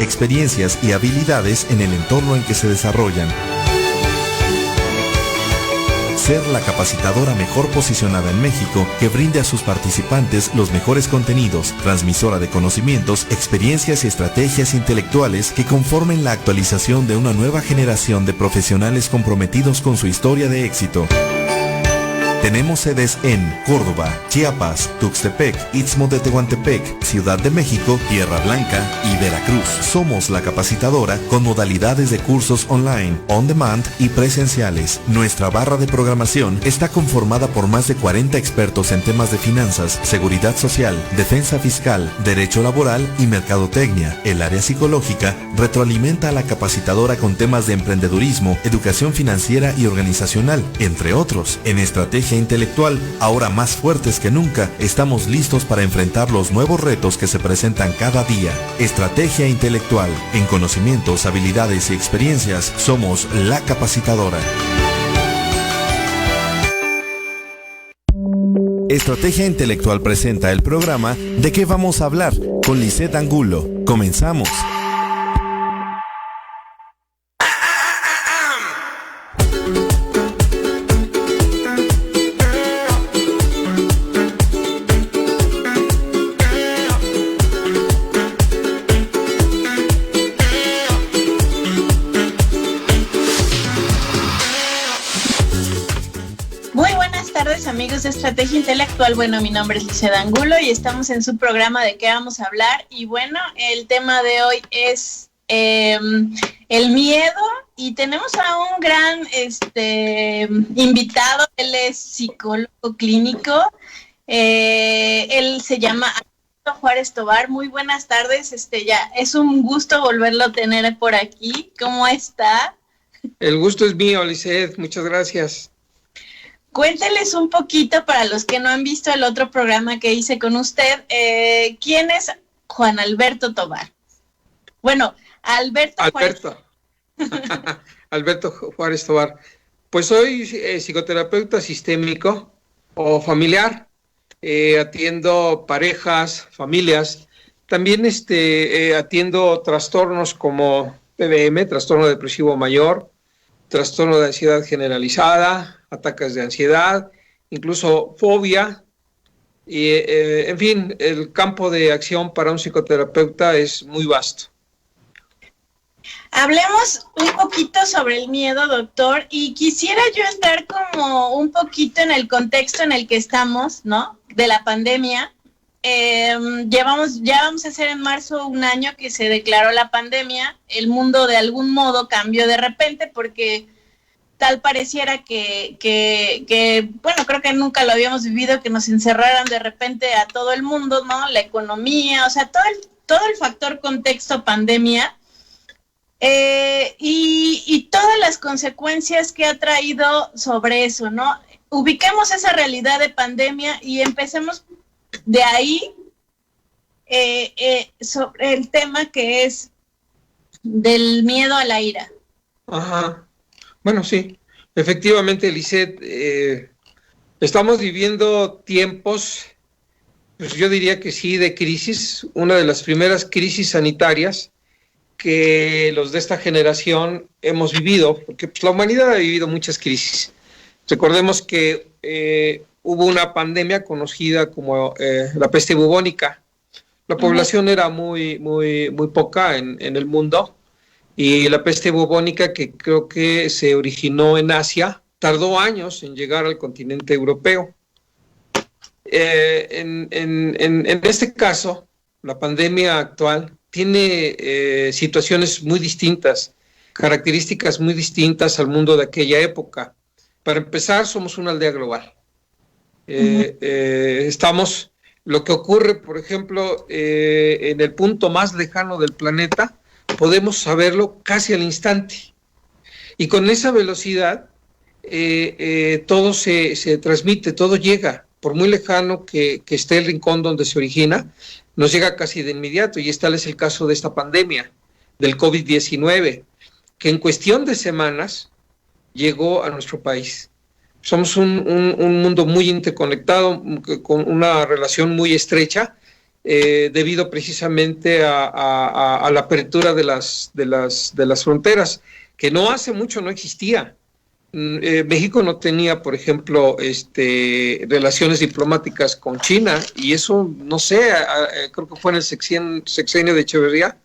experiencias y habilidades en el entorno en que se desarrollan. Ser la capacitadora mejor posicionada en México que brinde a sus participantes los mejores contenidos, transmisora de conocimientos, experiencias y estrategias intelectuales que conformen la actualización de una nueva generación de profesionales comprometidos con su historia de éxito. Tenemos sedes en Córdoba, Chiapas, Tuxtepec, Istmo de Tehuantepec, Ciudad de México, Tierra Blanca y Veracruz. Somos la capacitadora con modalidades de cursos online, on demand y presenciales. Nuestra barra de programación está conformada por más de 40 expertos en temas de finanzas, seguridad social, defensa fiscal, derecho laboral y mercadotecnia. El área psicológica retroalimenta a la capacitadora con temas de emprendedurismo, educación financiera y organizacional, entre otros. En estrategia intelectual, ahora más fuertes que nunca, estamos listos para enfrentar los nuevos retos que se presentan cada día. Estrategia intelectual. En conocimientos, habilidades y experiencias, somos la capacitadora. Estrategia Intelectual presenta el programa ¿De qué vamos a hablar? Con Lisette Angulo. Comenzamos. Amigos de Estrategia Intelectual, bueno, mi nombre es Lisette Angulo y estamos en su programa ¿De qué vamos a hablar? Y bueno, el tema de hoy es el miedo y tenemos a un gran invitado. Él es psicólogo clínico, él se llama Alberto Juárez Tovar. Muy buenas tardes, ya es un gusto volverlo a tener por aquí. ¿Cómo está? El gusto es mío, Lisette, muchas gracias. Cuénteles un poquito para los que no han visto el otro programa que hice con usted. ¿Quién es Juan Alberto Tovar? Bueno, Alberto. Alberto Juárez Tovar. Pues soy psicoterapeuta sistémico o familiar. Atiendo parejas, familias. También atiendo trastornos como TDM, trastorno depresivo mayor, trastorno de ansiedad generalizada, ataques de ansiedad, incluso fobia, y en fin, el campo de acción para un psicoterapeuta es muy vasto. Hablemos un poquito sobre el miedo, doctor, y quisiera yo entrar como un poquito en el contexto en el que estamos, ¿no?, de la pandemia. Ya vamos a hacer en marzo un año que se declaró la pandemia. El mundo de algún modo cambió de repente porque tal pareciera que bueno, creo que nunca lo habíamos vivido, que nos encerraran de repente a todo el mundo, ¿no? La economía, o sea, todo el factor contexto pandemia, y todas las consecuencias que ha traído sobre eso, ¿no? Ubiquemos esa realidad de pandemia y empecemos de ahí, sobre el tema que es del miedo a la ira. Ajá. Bueno, sí, efectivamente, Lisette, estamos viviendo tiempos, pues yo diría que sí, de crisis, una de las primeras crisis sanitarias que los de esta generación hemos vivido, porque pues, la humanidad ha vivido muchas crisis. Recordemos que hubo una pandemia conocida como la peste bubónica. La población era muy poca en el mundo. Y la peste bubónica, que creo que se originó en Asia, tardó años en llegar al continente europeo. En este caso, la pandemia actual tiene situaciones muy distintas, características muy distintas al mundo de aquella época. Para empezar, somos una aldea global. Estamos, lo que ocurre, por ejemplo, en el punto más lejano del planeta, podemos saberlo casi al instante. Y con esa velocidad, todo se transmite, todo llega. Por muy lejano que esté el rincón donde se origina, nos llega casi de inmediato. Y tal es el caso de esta pandemia, del COVID-19, que en cuestión de semanas llegó a nuestro país. Somos un mundo muy interconectado, con una relación muy estrecha, debido precisamente a la apertura de las fronteras, que no hace mucho no existía. México no tenía, por ejemplo, relaciones diplomáticas con China, y eso, no sé, creo que fue en el sexenio de Echeverría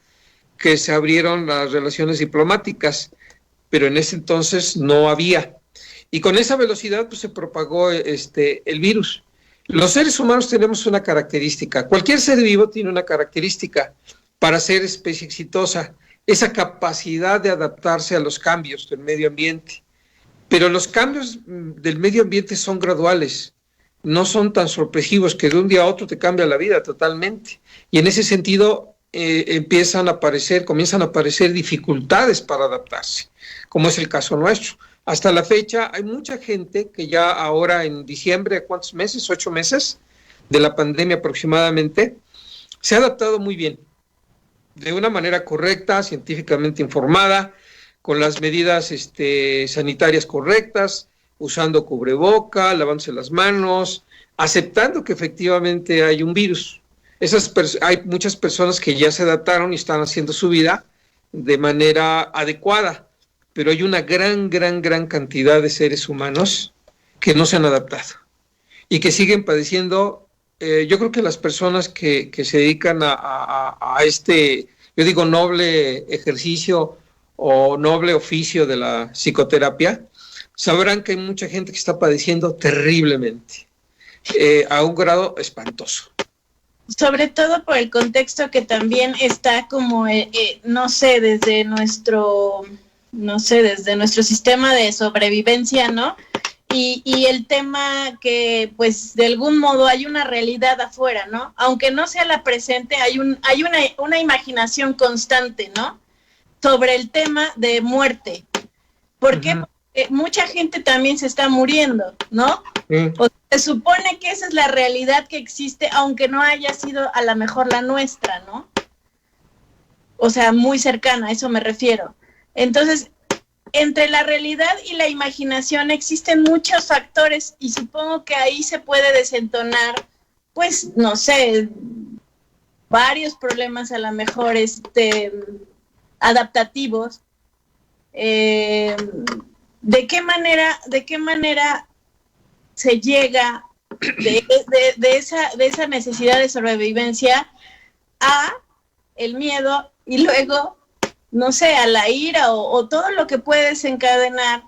que se abrieron las relaciones diplomáticas, pero en ese entonces no había. Y con esa velocidad pues, se propagó el virus. Los seres humanos tenemos una característica, cualquier ser vivo tiene una característica para ser especie exitosa, esa capacidad de adaptarse a los cambios del medio ambiente. Pero los cambios del medio ambiente son graduales, no son tan sorpresivos que de un día a otro te cambia la vida totalmente. Y en ese sentido comienzan a aparecer dificultades para adaptarse, como es el caso nuestro. Hasta la fecha hay mucha gente que ya ahora en diciembre, ¿cuántos meses? 8 meses de la pandemia aproximadamente, se ha adaptado muy bien, de una manera correcta, científicamente informada, con las medidas sanitarias correctas, usando cubreboca, lavándose las manos, aceptando que efectivamente hay un virus. Hay muchas personas que ya se adaptaron y están haciendo su vida de manera adecuada, pero hay una gran cantidad de seres humanos que no se han adaptado y que siguen padeciendo. Yo creo que las personas que se dedican a yo digo, noble ejercicio o noble oficio de la psicoterapia, sabrán que hay mucha gente que está padeciendo terriblemente, a un grado espantoso. Sobre todo por el contexto que también está como, no sé, desde nuestro sistema de sobrevivencia, ¿no? Y el tema que, pues, de algún modo hay una realidad afuera, ¿no? Aunque no sea la presente, hay una imaginación constante, ¿no? Sobre el tema de muerte. ¿Por qué? Porque mucha gente también se está muriendo, ¿no? O se supone que esa es la realidad que existe, aunque no haya sido a lo mejor la nuestra, ¿no? O sea, muy cercana, a eso me refiero. Entonces, entre la realidad y la imaginación existen muchos factores y supongo que ahí se puede desentonar, pues, no sé, varios problemas a lo mejor adaptativos. ¿De qué manera se llega de esa necesidad de sobrevivencia a el miedo y luego, no sé, a la ira o todo lo que puede desencadenar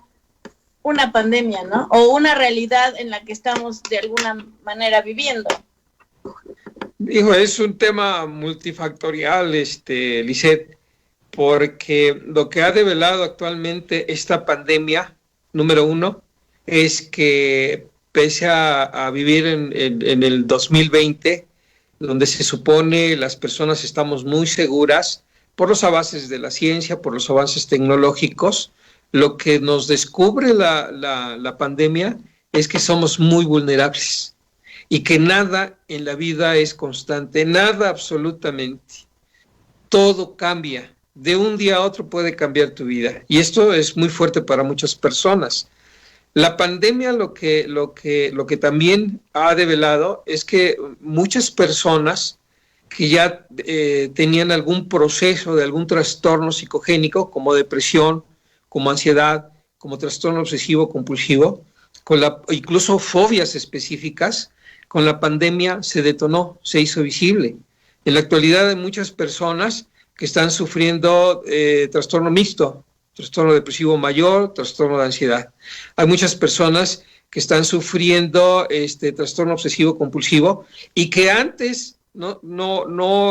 una pandemia, ¿no? O una realidad en la que estamos de alguna manera viviendo? Hijo, es un tema multifactorial, Lisette, porque lo que ha develado actualmente esta pandemia, número uno, es que pese a vivir en el 2020, donde se supone las personas estamos muy seguras por los avances de la ciencia, por los avances tecnológicos, lo que nos descubre la pandemia es que somos muy vulnerables y que nada en la vida es constante, nada absolutamente. Todo cambia. De un día a otro puede cambiar tu vida. Y esto es muy fuerte para muchas personas. La pandemia lo que también ha develado es que muchas personas que ya tenían algún proceso de algún trastorno psicogénico, como depresión, como ansiedad, como trastorno obsesivo compulsivo, incluso fobias específicas, con la pandemia se detonó, se hizo visible. En la actualidad hay muchas personas que están sufriendo trastorno mixto, trastorno depresivo mayor, trastorno de ansiedad. Hay muchas personas que están sufriendo trastorno obsesivo compulsivo y que antes no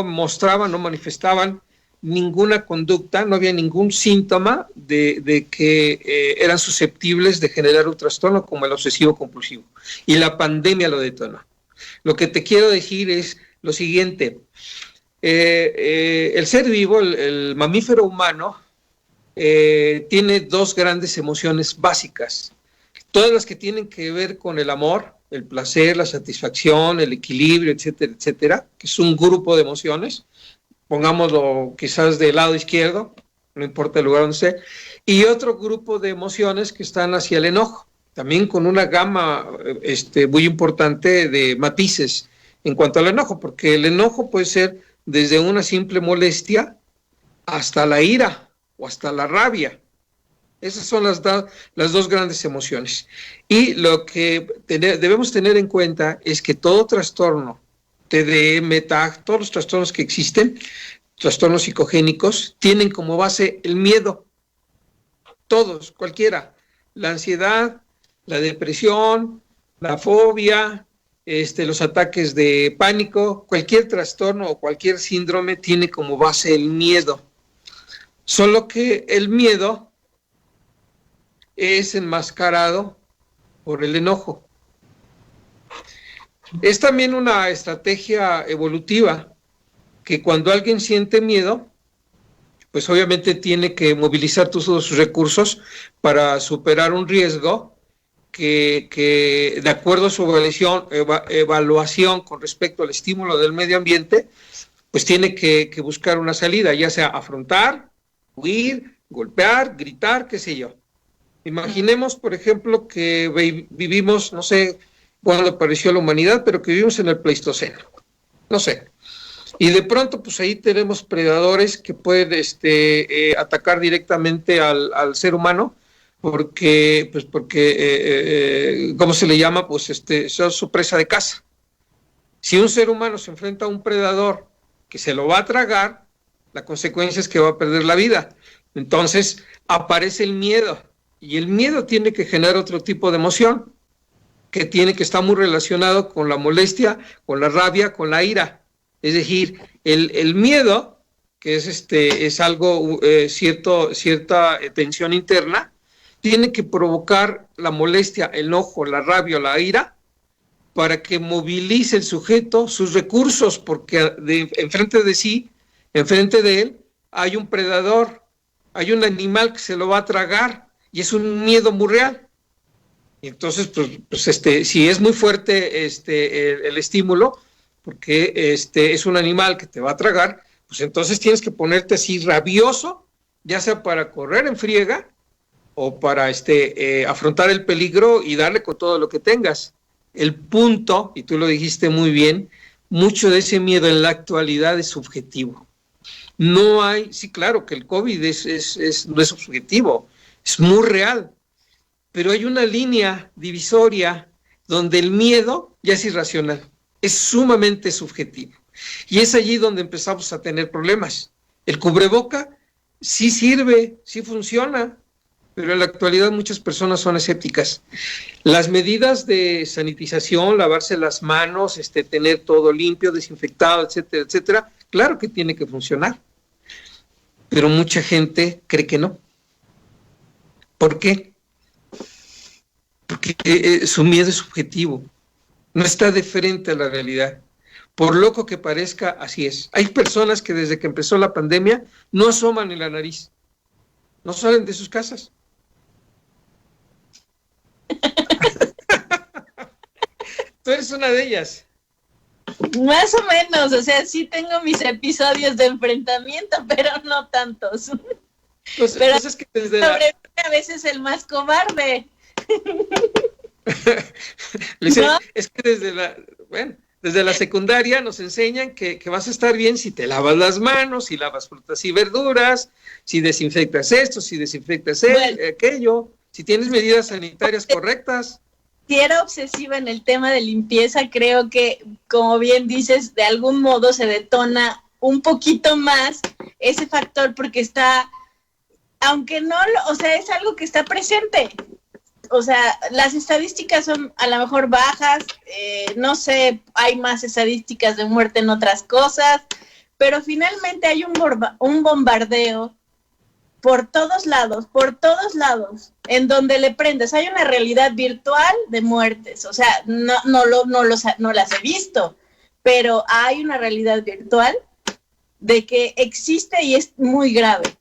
mostraban, no manifestaban ninguna conducta, no había ningún síntoma de que eran susceptibles de generar un trastorno como el obsesivo compulsivo. Y la pandemia lo detonó. Lo que te quiero decir es lo siguiente. El ser vivo, el mamífero humano, tiene dos grandes emociones básicas. Todas las que tienen que ver con el amor, el placer, la satisfacción, el equilibrio, etcétera, etcétera, que es un grupo de emociones, pongámoslo quizás del lado izquierdo, no importa el lugar donde esté, y otro grupo de emociones que están hacia el enojo, también con una gama muy importante de matices en cuanto al enojo, porque el enojo puede ser desde una simple molestia hasta la ira o hasta la rabia. Esas son las dos grandes emociones. Y lo que debemos tener en cuenta es que todo trastorno, TDM, TAG, todos los trastornos que existen, trastornos psicogénicos, tienen como base el miedo. Todos, cualquiera. La ansiedad, la depresión, la fobia, los ataques de pánico, cualquier trastorno o cualquier síndrome tiene como base el miedo. Solo que el miedo es enmascarado por el enojo. Es también una estrategia evolutiva que cuando alguien siente miedo, pues obviamente tiene que movilizar todos sus recursos para superar un riesgo que de acuerdo a su evaluación con respecto al estímulo del medio ambiente, pues tiene que buscar una salida, ya sea afrontar, huir, golpear, gritar, qué sé yo. Imaginemos, por ejemplo, que vivimos, no sé cuándo apareció la humanidad, pero que vivimos en el Pleistoceno, no sé. Y de pronto, pues ahí tenemos predadores que pueden atacar directamente al ser humano, porque ¿cómo se le llama? Pues son su presa de caza. Si un ser humano se enfrenta a un predador que se lo va a tragar, la consecuencia es que va a perder la vida. Entonces aparece el miedo, y el miedo tiene que generar otro tipo de emoción, que estar muy relacionado con la molestia, con la rabia, con la ira. Es decir, el miedo, que es algo, cierta tensión interna, tiene que provocar la molestia, el enojo, la rabia, la ira, para que movilice el sujeto sus recursos, porque enfrente de él, hay un predador, hay un animal que se lo va a tragar, y es un miedo muy real. Y entonces, si es muy fuerte el estímulo, porque es un animal que te va a tragar, pues entonces tienes que ponerte así rabioso, ya sea para correr en friega o para afrontar el peligro y darle con todo lo que tengas. El punto, y tú lo dijiste muy bien, mucho de ese miedo en la actualidad es subjetivo. No hay, sí, claro que el COVID no es subjetivo, es muy real, pero hay una línea divisoria donde el miedo ya es irracional, es sumamente subjetivo. Y es allí donde empezamos a tener problemas. El cubreboca sí sirve, sí funciona, pero en la actualidad muchas personas son escépticas. Las medidas de sanitización, lavarse las manos, tener todo limpio, desinfectado, etcétera, etcétera, claro que tiene que funcionar, pero mucha gente cree que no. ¿Por qué? Porque su miedo es subjetivo, no está de frente a la realidad. Por loco que parezca, así es. Hay personas que desde que empezó la pandemia no asoman ni la nariz, no salen de sus casas. Tú eres una de ellas. Más o menos, o sea, sí tengo mis episodios de enfrentamiento, pero no tantos. Pero es que desde a veces el más cobarde. ¿No? Es que desde la secundaria nos enseñan que vas a estar bien si te lavas las manos, si lavas frutas y verduras, si desinfectas esto, si desinfectas aquello, si tienes medidas sanitarias correctas. Si era obsesiva en el tema de limpieza, creo que, como bien dices, de algún modo se detona un poquito más ese factor porque está, aunque no, o sea, es algo que está presente. O sea, las estadísticas son a lo mejor bajas, no sé, hay más estadísticas de muerte en otras cosas, pero finalmente hay un bombardeo por todos lados, en donde le prendes. Hay una realidad virtual de muertes, o sea, no las he visto, pero hay una realidad virtual de que existe y es muy grave.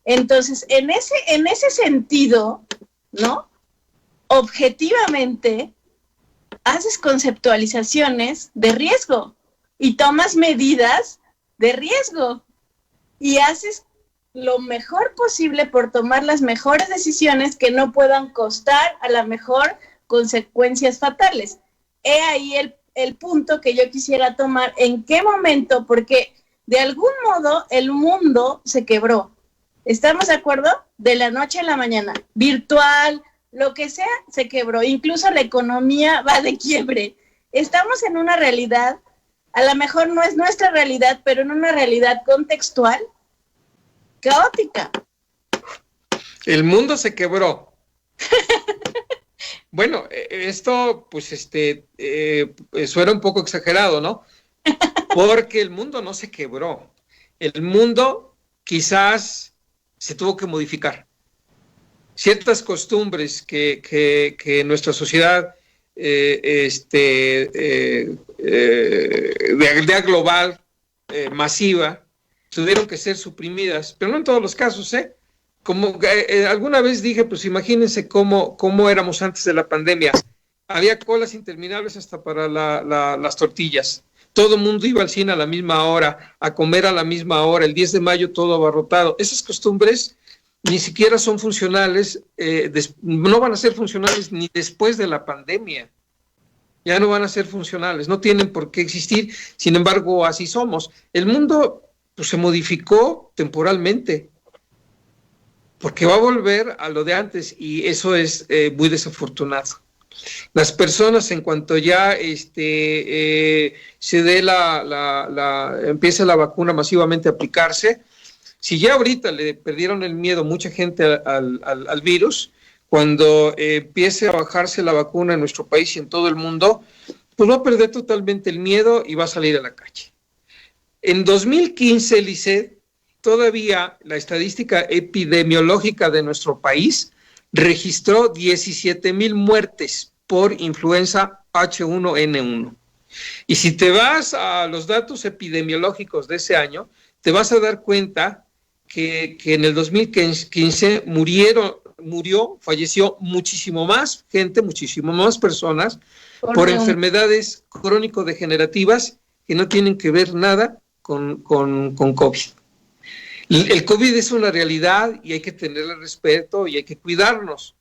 Entonces, en ese sentido, ¿no? Objetivamente, haces conceptualizaciones de riesgo y tomas medidas de riesgo y haces lo mejor posible por tomar las mejores decisiones que no puedan costar a la mejor consecuencias fatales. He ahí el punto que yo quisiera tomar, en qué momento, porque de algún modo el mundo se quebró. ¿Estamos de acuerdo? De la noche a la mañana, virtual, lo que sea, se quebró. Incluso la economía va de quiebre. Estamos en una realidad, a lo mejor no es nuestra realidad, pero en una realidad contextual, caótica. El mundo se quebró. Bueno, esto, pues, suena un poco exagerado, ¿no? Porque el mundo no se quebró. El mundo quizás se tuvo que modificar. Ciertas costumbres que nuestra sociedad de aldea global, masiva, tuvieron que ser suprimidas, pero no en todos los casos, ¿eh? Como alguna vez dije, pues imagínense cómo éramos antes de la pandemia. Había colas interminables hasta para las tortillas. Todo el mundo iba al cine a la misma hora, a comer a la misma hora, el 10 de mayo todo abarrotado. Esas costumbres ni siquiera son funcionales, no van a ser funcionales ni después de la pandemia. Ya no van a ser funcionales, no tienen por qué existir, sin embargo, así somos. El mundo, pues, se modificó temporalmente, porque va a volver a lo de antes, y eso es muy desafortunado. Las personas, en cuanto ya se dé empiece la vacuna masivamente a aplicarse, si ya ahorita le perdieron el miedo mucha gente al virus, cuando empiece a bajarse la vacuna en nuestro país y en todo el mundo, pues va a perder totalmente el miedo y va a salir a la calle. En 2015, Lisset, todavía la estadística epidemiológica de nuestro país registró 17,000 muertes por influenza H1N1. Y si te vas a los datos epidemiológicos de ese año, te vas a dar cuenta que en el 2015 falleció muchísimo más gente, muchísimo más personas por enfermedades crónico-degenerativas que no tienen que ver nada con COVID. El COVID es una realidad y hay que tenerle respeto y hay que cuidarnos,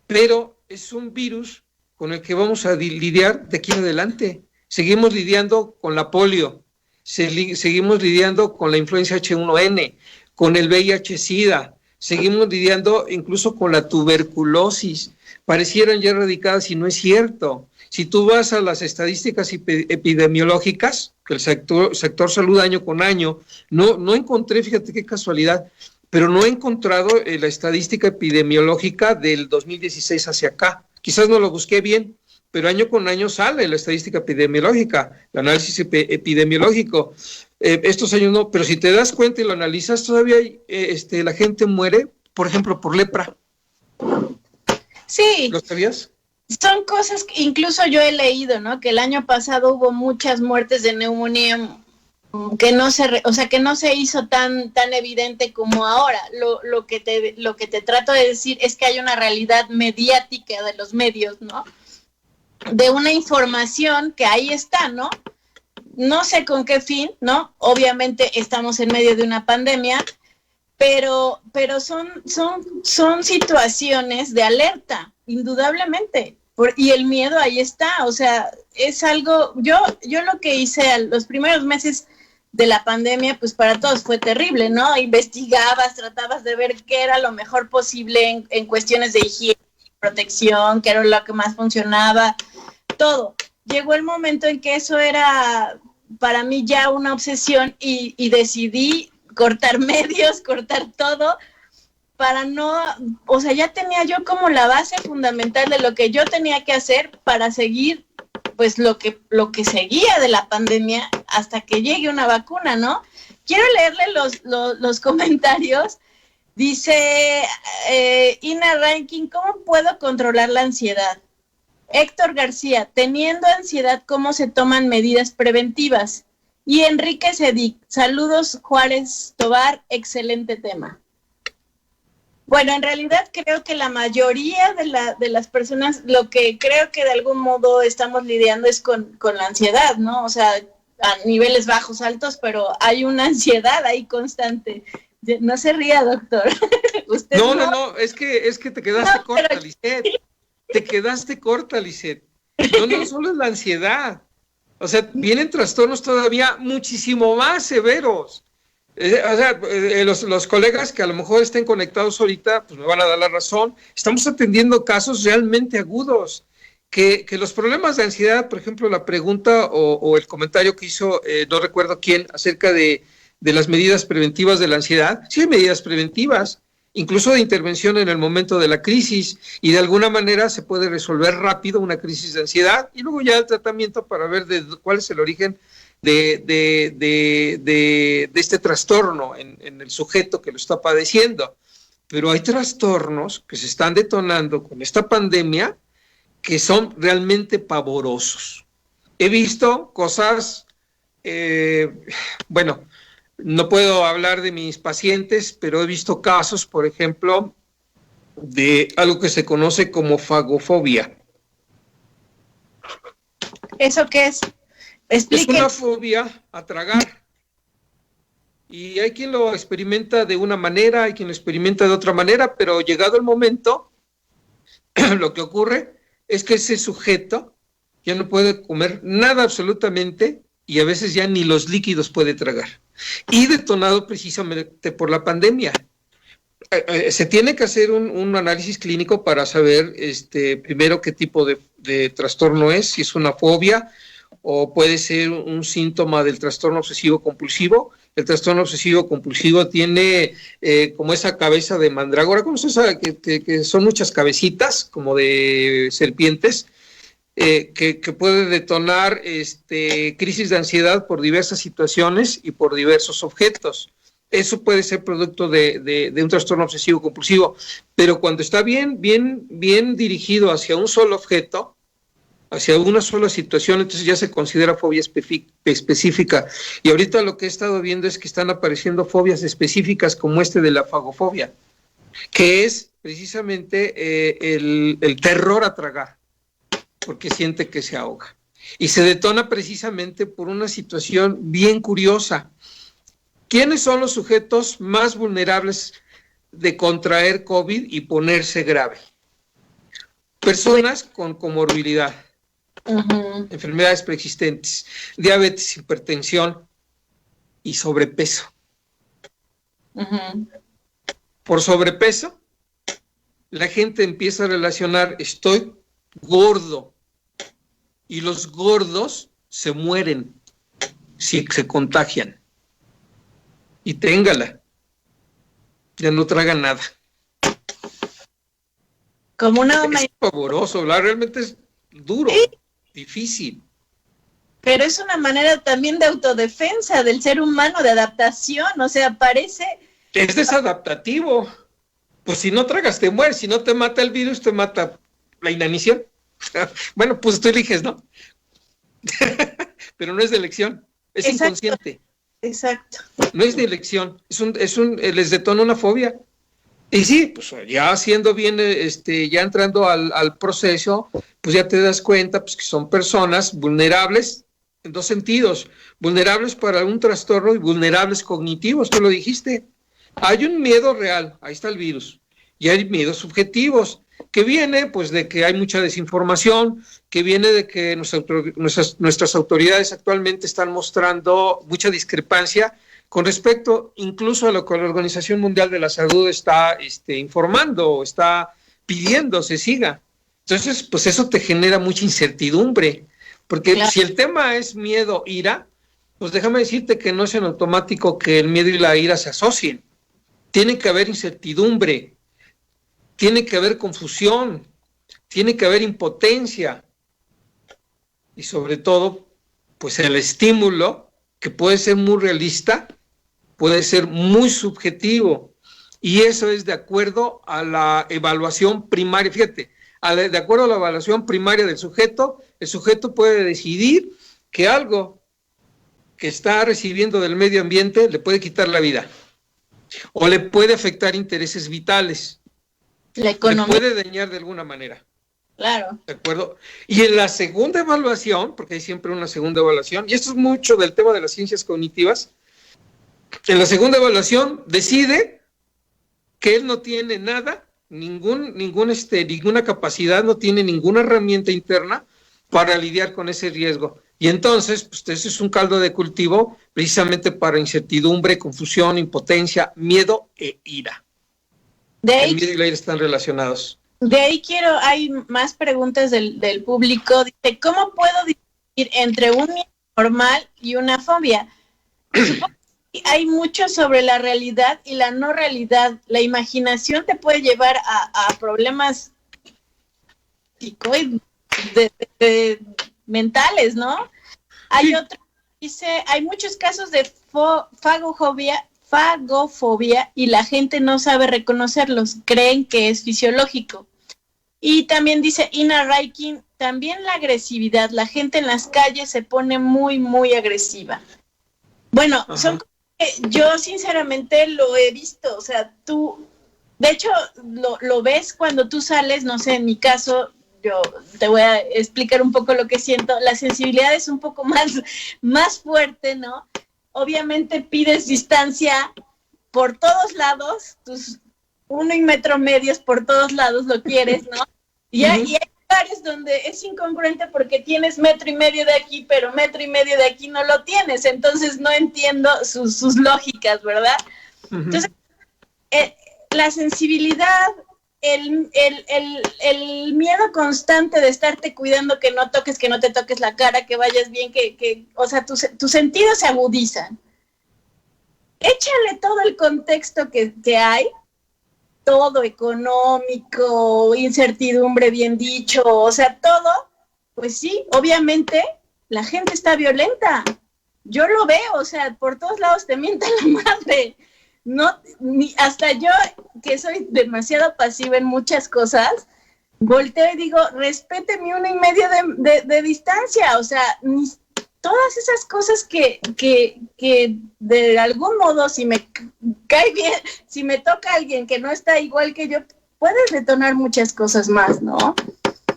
pero es un virus con el que vamos a lidiar de aquí en adelante. Seguimos lidiando con la polio, seguimos lidiando con la influenza H1N, con el VIH-Sida, seguimos lidiando incluso con la tuberculosis. Parecieran ya erradicadas y no es cierto. Si tú vas a las estadísticas epidemiológicas, que el sector salud año con año, no encontré, fíjate qué casualidad, pero no he encontrado la estadística epidemiológica del 2016 hacia acá. Quizás no lo busqué bien, pero año con año sale la estadística epidemiológica, el análisis epidemiológico. Estos años no, pero si te das cuenta y lo analizas, todavía la gente muere, por ejemplo, por lepra. Sí. ¿Lo sabías? Son cosas que incluso yo he leído, ¿no? Que el año pasado hubo muchas muertes de neumonía que no se hizo tan evidente como ahora. Lo que te trato de decir es que hay una realidad mediática de los medios, ¿no? De una información que ahí está, ¿no? No sé con qué fin, ¿no? Obviamente estamos en medio de una pandemia, pero son situaciones de alerta, indudablemente. Y el miedo ahí está, o sea, es algo, yo lo que hice los primeros meses de la pandemia, pues para todos fue terrible, ¿no? Investigabas, tratabas de ver qué era lo mejor posible en cuestiones de higiene, protección, qué era lo que más funcionaba, todo. Llegó el momento en que eso era para mí ya una obsesión y decidí cortar medios, cortar todo, para no, o sea, ya tenía yo como la base fundamental de lo que yo tenía que hacer para seguir, pues, lo que seguía de la pandemia hasta que llegue una vacuna, ¿no? Quiero leerle los comentarios. Dice Ina Rankin, ¿cómo puedo controlar la ansiedad? Héctor García, teniendo ansiedad, ¿cómo se toman medidas preventivas? Y Enrique Sedic, saludos Juárez Tobar, excelente tema. Bueno, en realidad creo que la mayoría de las personas, lo que creo que de algún modo estamos lidiando es con la ansiedad, ¿no? O sea, a niveles bajos, altos, pero hay una ansiedad ahí constante. No se ría, doctor. ¿Usted no, es que te quedaste corta, Lisset. Te quedaste corta, Lisset. No solo es la ansiedad. O sea, vienen trastornos todavía muchísimo más severos. Los colegas que a lo mejor estén conectados ahorita, pues me van a dar la razón. Estamos atendiendo casos realmente agudos. Que los problemas de ansiedad, por ejemplo, la pregunta o el comentario que hizo, no recuerdo quién, acerca de las medidas preventivas de la ansiedad. Sí hay medidas preventivas, incluso de intervención en el momento de la crisis, y de alguna manera se puede resolver rápido una crisis de ansiedad, y luego ya el tratamiento para ver cuál es el origen de este trastorno en el sujeto que lo está padeciendo. Pero hay trastornos que se están detonando con esta pandemia que son realmente pavorosos. He visto cosas, bueno, no puedo hablar de mis pacientes, pero he visto casos, por ejemplo, de algo que se conoce como fagofobia. ¿Eso qué es? Explique. Es una fobia a tragar. Y hay quien lo experimenta de una manera, hay quien lo experimenta de otra manera, pero llegado el momento, lo que ocurre es que ese sujeto ya no puede comer nada absolutamente y a veces ya ni los líquidos puede tragar. Y detonado precisamente por la pandemia. Se tiene que hacer un análisis clínico para saber primero qué tipo de trastorno es, si es una fobia o puede ser un síntoma del trastorno obsesivo compulsivo. El trastorno obsesivo compulsivo tiene como esa cabeza de mandrágora, como esa que son muchas cabecitas como de serpientes, que puede detonar crisis de ansiedad por diversas situaciones y por diversos objetos. Eso puede ser producto de un trastorno obsesivo compulsivo, pero cuando está bien dirigido hacia un solo objeto, hacia una sola situación, entonces ya se considera fobia específica. Y ahorita lo que he estado viendo es que están apareciendo fobias específicas como de la fagofobia, que es precisamente el terror a tragar, porque siente que se ahoga. Y se detona precisamente por una situación bien curiosa. ¿Quiénes son los sujetos más vulnerables de contraer COVID y ponerse grave? Personas con comorbilidad. Uh-huh. Enfermedades preexistentes, diabetes, hipertensión y sobrepeso. Uh-huh. Por sobrepeso, la gente empieza a relacionar estoy gordo y los gordos se mueren si se contagian. Y téngala, ya no tragan nada. Como una es pavoroso, realmente es duro. ¿Sí? Difícil. Pero es una manera también de autodefensa del ser humano, de adaptación, o sea, parece... Es desadaptativo. Pues si no tragas te mueres, si no te mata el virus, te mata la inanición. Bueno, pues tú eliges, ¿no? Pero no es de elección, es exacto. Inconsciente. Exacto. No es de elección, les detona una fobia. Y sí, pues ya haciendo bien, ya entrando al proceso, pues ya te das cuenta pues, que son personas vulnerables en dos sentidos, vulnerables para un trastorno y vulnerables cognitivos, tú lo dijiste. Hay un miedo real, ahí está el virus, y hay miedos subjetivos, que viene pues de que hay mucha desinformación, que viene de que nuestras autoridades actualmente están mostrando mucha discrepancia con respecto incluso a lo que la Organización Mundial de la Salud está informando, está pidiendo se siga. Entonces, pues eso te genera mucha incertidumbre, porque claro. Si el tema es miedo, ira, pues déjame decirte que no es en automático que el miedo y la ira se asocien. Tiene que haber incertidumbre, tiene que haber confusión, tiene que haber impotencia y sobre todo, pues el estímulo que puede ser muy realista, puede ser muy subjetivo, y eso es de acuerdo a la evaluación primaria. Fíjate, de acuerdo a la evaluación primaria del sujeto, el sujeto puede decidir que algo que está recibiendo del medio ambiente le puede quitar la vida, o le puede afectar intereses vitales, la economía, le puede dañar de alguna manera. Claro. ¿De acuerdo? Y en la segunda evaluación, porque hay siempre una segunda evaluación, y esto es mucho del tema de las ciencias cognitivas, en la segunda evaluación decide que él no tiene nada, ninguna capacidad, no tiene ninguna herramienta interna para lidiar con ese riesgo. Y entonces, pues ese es un caldo de cultivo precisamente para incertidumbre, confusión, impotencia, miedo e ira. El miedo y la ira están relacionados. De ahí hay más preguntas del público. Dice, ¿cómo puedo distinguir entre un miedo normal y una fobia? Supongo que hay mucho sobre la realidad y la no realidad. La imaginación te puede llevar a problemas mentales, ¿no? Hay otro, dice, hay muchos casos de fagofobia y la gente no sabe reconocerlos, creen que es fisiológico. Y también dice Ina Raikin, también la agresividad, la gente en las calles se pone muy, muy agresiva. Bueno, son cosas que yo sinceramente lo he visto, o sea, tú, de hecho, lo ves cuando tú sales, no sé, en mi caso, yo te voy a explicar un poco lo que siento, la sensibilidad es un poco más fuerte, ¿no? Obviamente pides distancia por todos lados, tus 1,5 metros por todos lados lo quieres, ¿no? Y hay lugares donde es incongruente porque tienes 1,5 metros de aquí, pero 1,5 metros de aquí no lo tienes, entonces no entiendo sus lógicas, ¿verdad? Entonces, la sensibilidad, el miedo constante de estarte cuidando que no toques, que no te toques la cara, que vayas bien, o sea, tus sentidos se agudizan. Échale todo el contexto que hay, todo económico, incertidumbre, bien dicho, o sea, todo, pues sí, obviamente la gente está violenta. Yo lo veo, o sea, por todos lados te mientan la madre. No, hasta yo, que soy demasiado pasiva en muchas cosas, volteo y digo, respéteme 1,5 metros de distancia, o sea, todas esas cosas que de algún modo, si me cae bien, si me toca a alguien que no está igual que yo, puedes detonar muchas cosas más, ¿no?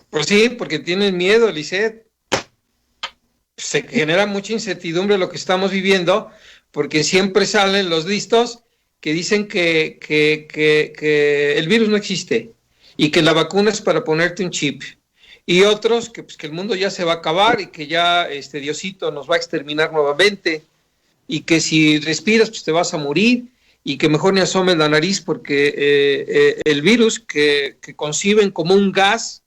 Pues sí, porque tienes miedo, Lisette. Se genera mucha incertidumbre lo que estamos viviendo, porque siempre salen los listos que dicen que el virus no existe y que la vacuna es para ponerte un chip. Y otros que el mundo ya se va a acabar y que ya Diosito nos va a exterminar nuevamente y que si respiras pues te vas a morir y que mejor ni asomes la nariz porque el virus que conciben como un gas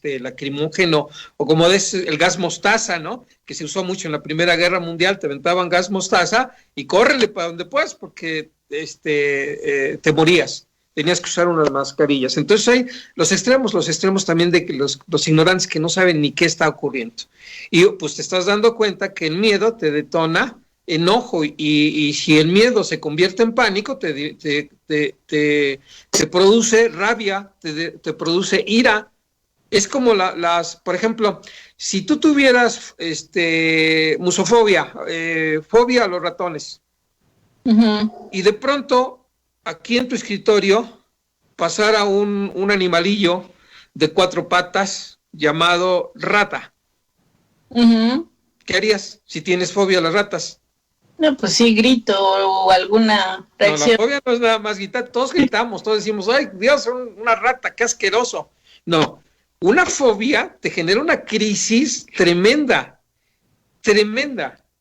lacrimógeno o como el gas mostaza, ¿no? Que se usó mucho en la Primera Guerra Mundial, te aventaban gas mostaza y córrele para donde puedas porque te morías. Tenías que usar unas mascarillas. Entonces hay los extremos también de que los ignorantes que no saben ni qué está ocurriendo. Y pues te estás dando cuenta que el miedo te detona enojo y si el miedo se convierte en pánico, te produce rabia, te produce ira. Es como por ejemplo, si tú tuvieras musofobia, fobia a los ratones, y de pronto aquí en tu escritorio pasara un animalillo de 4 patas llamado rata. ¿Qué harías si tienes fobia a las ratas? No, pues sí, grito o alguna reacción. No, la fobia no es nada más gritar, todos gritamos, todos decimos, ay, Dios, una rata, qué asqueroso. No, una fobia te genera una crisis tremenda.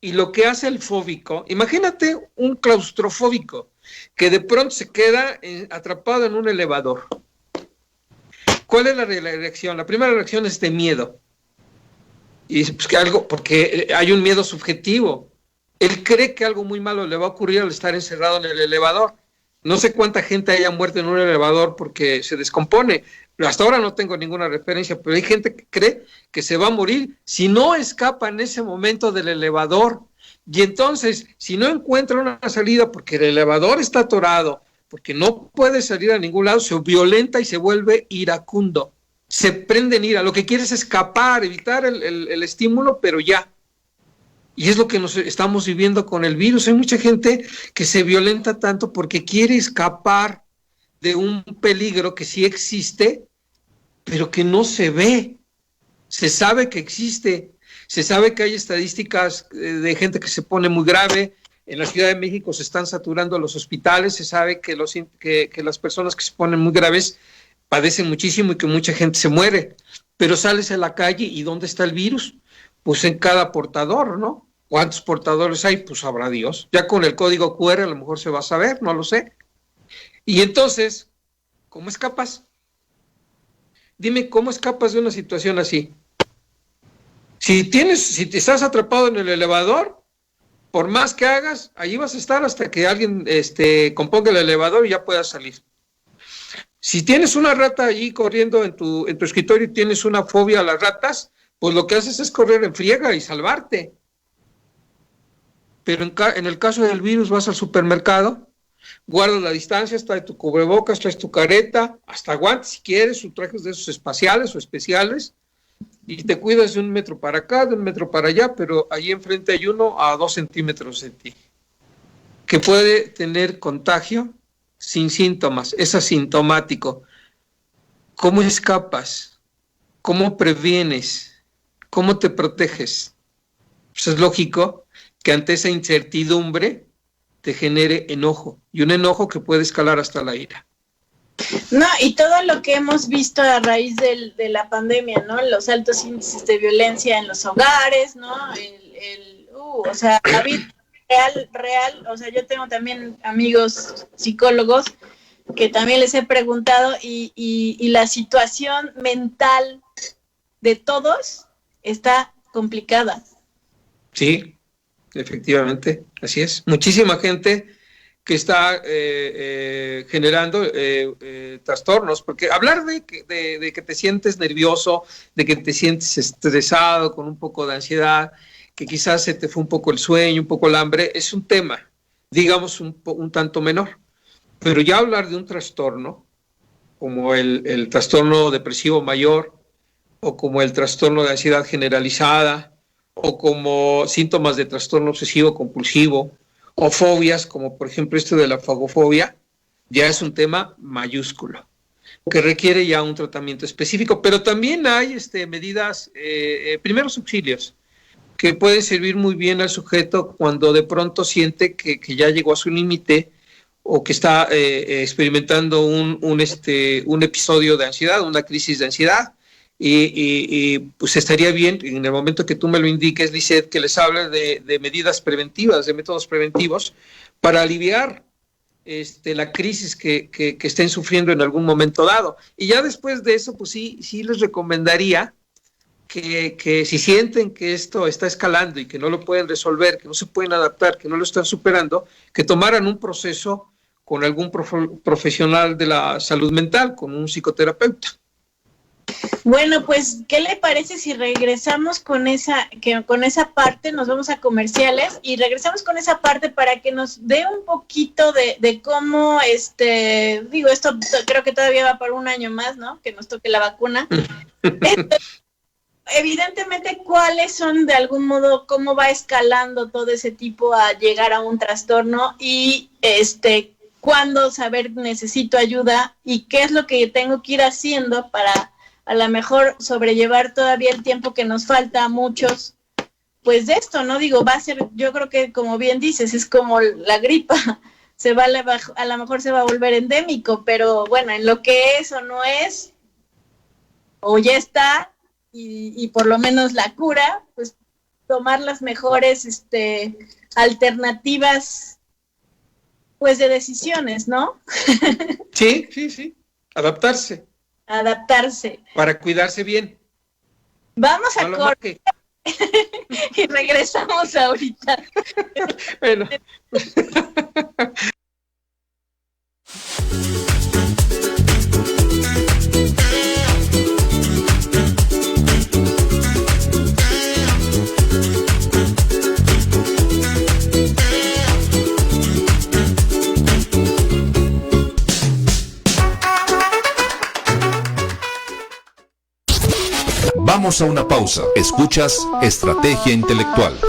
Y lo que hace el fóbico, imagínate un claustrofóbico que de pronto se queda atrapado en un elevador. ¿Cuál es la reacción? La primera reacción es de miedo. Y pues que porque hay un miedo subjetivo. Él cree que algo muy malo le va a ocurrir al estar encerrado en el elevador. No sé cuánta gente haya muerto en un elevador porque se descompone. Hasta ahora no tengo ninguna referencia, pero hay gente que cree que se va a morir si no escapa en ese momento del elevador. Y entonces, si no encuentra una salida porque el elevador está atorado, porque no puede salir a ningún lado, se violenta y se vuelve iracundo. Se prende en ira. Lo que quiere es escapar, evitar el estímulo, pero ya. Y es lo que nos estamos viviendo con el virus. Hay mucha gente que se violenta tanto porque quiere escapar de un peligro que sí existe, pero que no se ve. Se sabe que existe, se sabe que hay estadísticas de gente que se pone muy grave. En la Ciudad de México se están saturando los hospitales, se sabe que las personas que se ponen muy graves padecen muchísimo y que mucha gente se muere. Pero sales a la calle y ¿dónde está el virus? pues en cada portador, ¿no? ¿Cuántos portadores hay? Pues sabrá Dios. Ya con el código QR a lo mejor se va a saber, no lo sé. Y entonces, ¿cómo escapas? Dime, ¿cómo escapas de una situación así? Si te estás atrapado en el elevador, por más que hagas, allí vas a estar hasta que alguien componga el elevador y ya puedas salir. Si tienes una rata allí corriendo en tu escritorio y tienes una fobia a las ratas, pues lo que haces es correr en friega y salvarte. Pero en el caso del virus vas al supermercado, guardas la distancia, traes tu cubrebocas, traes tu careta, hasta guantes si quieres, o trajes de esos espaciales o especiales, y te cuidas de 1 metro para acá, de 1 metro para allá, pero allí enfrente hay uno a 2 centímetros de ti, que puede tener contagio sin síntomas, es asintomático. ¿Cómo escapas? ¿Cómo previenes? ¿Cómo te proteges? Pues es lógico que ante esa incertidumbre te genere enojo, y un enojo que puede escalar hasta la ira. No, y todo lo que hemos visto a raíz de la pandemia, ¿no? Los altos índices de violencia en los hogares, ¿no? O sea, David, real, o sea, yo tengo también amigos psicólogos que también les he preguntado y la situación mental de todos está complicada. Sí, efectivamente, así es. Muchísima gente que está generando trastornos, porque hablar de que te sientes nervioso, de que te sientes estresado, con un poco de ansiedad, que quizás se te fue un poco el sueño, un poco el hambre, es un tema, digamos, un tanto menor. Pero ya hablar de un trastorno, como el trastorno depresivo mayor, o como el trastorno de ansiedad generalizada, o como síntomas de trastorno obsesivo compulsivo, o fobias, como por ejemplo de la fagofobia, ya es un tema mayúsculo, que requiere ya un tratamiento específico, pero también hay medidas, primeros auxilios, que pueden servir muy bien al sujeto cuando de pronto siente que ya llegó a su límite, o que está experimentando un episodio de ansiedad, una crisis de ansiedad, y pues estaría bien, en el momento que tú me lo indiques, Lisette, que les hable de medidas preventivas, de métodos preventivos, para aliviar la crisis que estén sufriendo en algún momento dado. Y ya después de eso, pues sí les recomendaría que si sienten que esto está escalando y que no lo pueden resolver, que no se pueden adaptar, que no lo están superando, que tomaran un proceso con algún profesional de la salud mental, con un psicoterapeuta. Bueno, pues, ¿qué le parece si regresamos con esa parte? Nos vamos a comerciales y regresamos con esa parte para que nos dé un poquito de cómo, digo, esto creo que todavía va por un año más, ¿no? Que nos toque la vacuna. Evidentemente, ¿cuáles son de algún modo, cómo va escalando todo ese tipo a llegar a un trastorno y cuándo saber necesito ayuda y qué es lo que tengo que ir haciendo para a lo mejor sobrellevar todavía el tiempo que nos falta a muchos, pues de esto, ¿no? Digo, va a ser, yo creo que como bien dices, es como la gripa, a lo mejor se va a volver endémico, pero bueno, en lo que es o no es, o ya está, y por lo menos la cura, pues tomar las mejores alternativas, pues de decisiones, ¿no? Sí, adaptarse. Para cuidarse bien. Vamos a corte y regresamos ahorita. Bueno. Vamos a una pausa. Escuchas Estrategia Intelectual.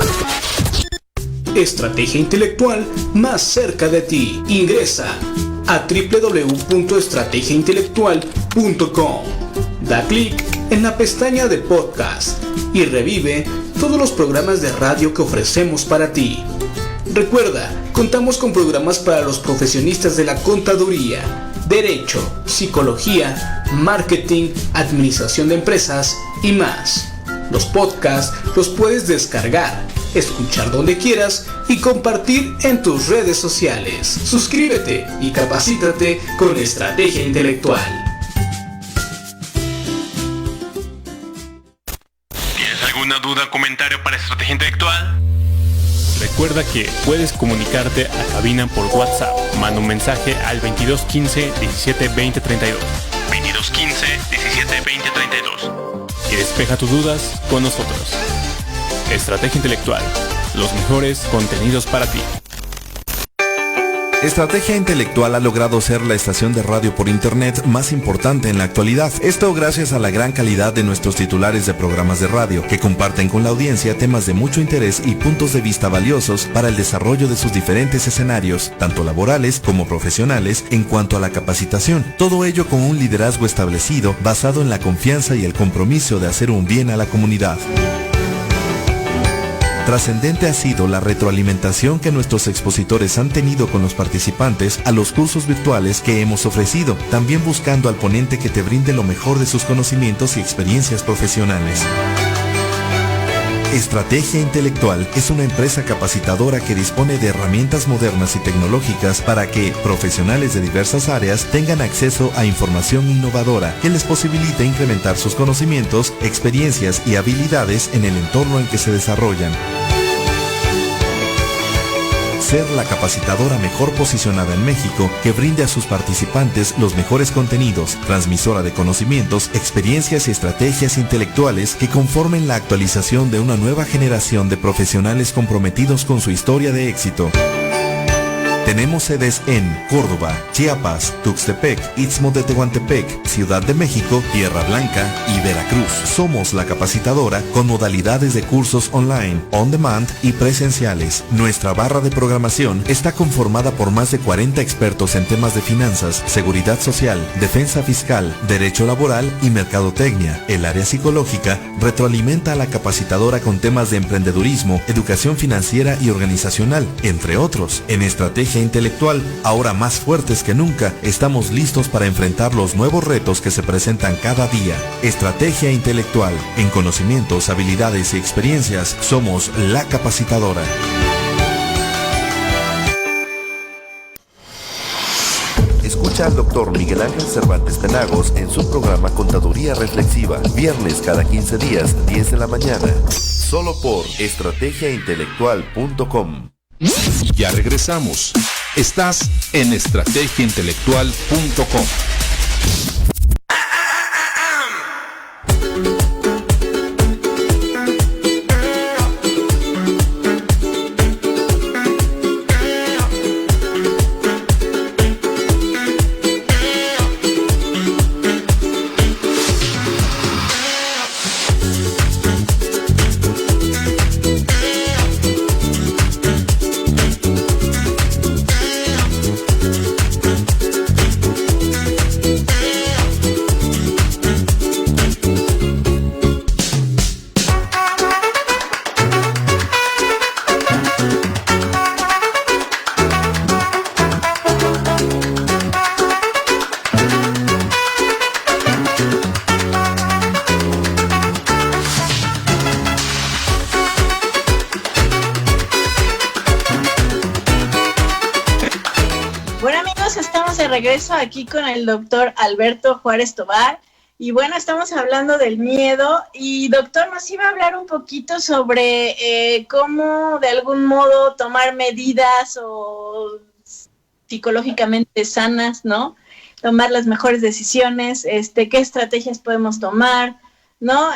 Estrategia Intelectual más cerca de ti. Ingresa a www.estrategiaintelectual.com. Da clic en la pestaña de podcast y revive todos los programas de radio que ofrecemos para ti. Recuerda, contamos con programas para los profesionistas de la contaduría, derecho, psicología, marketing, administración de empresas y más. Los podcasts los puedes descargar, escuchar donde quieras y compartir en tus redes sociales. Suscríbete y capacítate con Estrategia Intelectual. ¿Tienes alguna duda o comentario para Estrategia Intelectual? Recuerda que puedes comunicarte a cabina por WhatsApp. Manda un mensaje al 2215 17 20 32. 2215 17 20 32. Y despeja tus dudas con nosotros. Estrategia Intelectual. Los mejores contenidos para ti. Estrategia Intelectual ha logrado ser la estación de radio por internet más importante en la actualidad. Esto gracias a la gran calidad de nuestros titulares de programas de radio, que comparten con la audiencia temas de mucho interés y puntos de vista valiosos para el desarrollo de sus diferentes escenarios, tanto laborales como profesionales, en cuanto a la capacitación. Todo ello con un liderazgo establecido, basado en la confianza y el compromiso de hacer un bien a la comunidad. Trascendente ha sido la retroalimentación que nuestros expositores han tenido con los participantes a los cursos virtuales que hemos ofrecido, también buscando al ponente que te brinde lo mejor de sus conocimientos y experiencias profesionales. Estrategia Intelectual es una empresa capacitadora que dispone de herramientas modernas y tecnológicas para que profesionales de diversas áreas tengan acceso a información innovadora que les posibilite incrementar sus conocimientos, experiencias y habilidades en el entorno en que se desarrollan. Ser la capacitadora mejor posicionada en México que brinde a sus participantes los mejores contenidos, transmisora de conocimientos, experiencias y estrategias intelectuales que conformen la actualización de una nueva generación de profesionales comprometidos con su historia de éxito. Tenemos sedes en Córdoba, Chiapas, Tuxtepec, Istmo de Tehuantepec, Ciudad de México, Tierra Blanca y Veracruz. Somos la capacitadora con modalidades de cursos online, on demand y presenciales. Nuestra barra de programación está conformada por más de 40 expertos en temas de finanzas, seguridad social, defensa fiscal, derecho laboral y mercadotecnia. El área psicológica retroalimenta a la capacitadora con temas de emprendedurismo, educación financiera y organizacional, entre otros. En Estrategia Intelectual, ahora más fuertes que nunca, estamos listos para enfrentar los nuevos retos que se presentan cada día. Estrategia Intelectual. En conocimientos, habilidades y experiencias, somos la capacitadora. Escucha al Dr. Miguel Ángel Cervantes Penagos en su programa Contaduría Reflexiva, viernes cada 15 días, 10 de la mañana, solo por estrategiaintelectual.com. Ya regresamos. Estás en estrategiaintelectual.com. Regreso aquí con el doctor Alberto Juárez Tobar y bueno, estamos hablando del miedo y doctor nos iba a hablar un poquito sobre cómo de algún modo tomar medidas o psicológicamente sanas, ¿no? Tomar las mejores decisiones, qué estrategias podemos tomar, ¿no?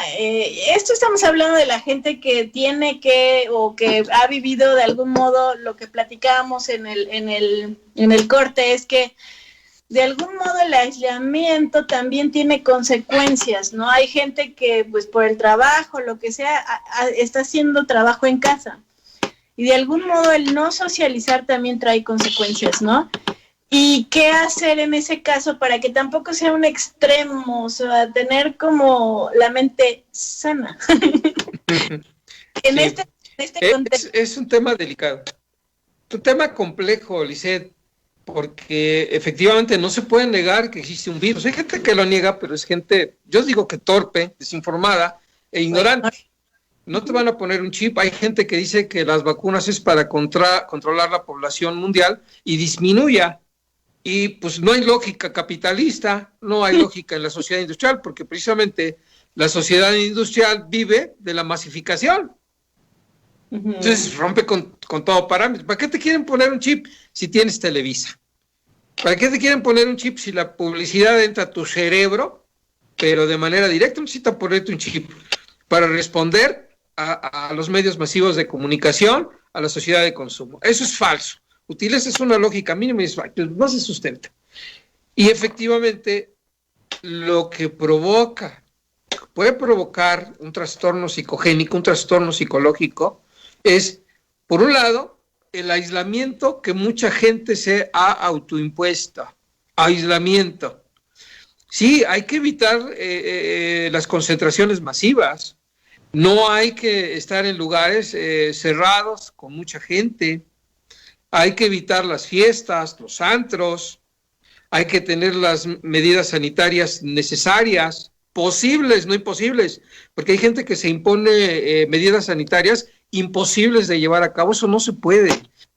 Esto estamos hablando de la gente que tiene que o que ha vivido de algún modo lo que platicábamos en el corte, es que de algún modo el aislamiento también tiene consecuencias, ¿no? Hay gente que pues por el trabajo, lo que sea, está haciendo trabajo en casa y de algún modo el no socializar también trae consecuencias, ¿no? ¿Y qué hacer en ese caso para que tampoco sea un extremo, o sea, tener como la mente sana? En Sí. este contexto. Es un tema delicado, un tema complejo, Lisette, porque efectivamente no se puede negar que existe un virus. Hay gente que lo niega, pero es gente, yo digo que torpe, desinformada, e ignorante. No te van a poner un chip. Hay gente que dice que las vacunas es para controlar la población mundial y disminuya. Y pues no hay lógica capitalista, no hay lógica en la sociedad industrial, porque precisamente la sociedad industrial vive de la masificación. Entonces rompe con todo parámetro. ¿Para qué te quieren poner un chip si tienes Televisa? ¿Para qué te quieren poner un chip si la publicidad entra a tu cerebro, pero de manera directa? Necesitan ponerte un chip para responder a los medios masivos de comunicación, a la sociedad de consumo. Eso es falso. Utilizas una lógica mínima y no se sustenta. Y efectivamente, lo que puede provocar un trastorno psicogénico, un trastorno psicológico, es, por un lado, el aislamiento que mucha gente se ha autoimpuesto. Aislamiento. Sí, hay que evitar las concentraciones masivas. No hay que estar en lugares cerrados con mucha gente. Hay que evitar las fiestas, los antros. Hay que tener las medidas sanitarias necesarias, posibles, no imposibles, porque hay gente que se impone medidas sanitarias imposibles de llevar a cabo. Eso no se puede.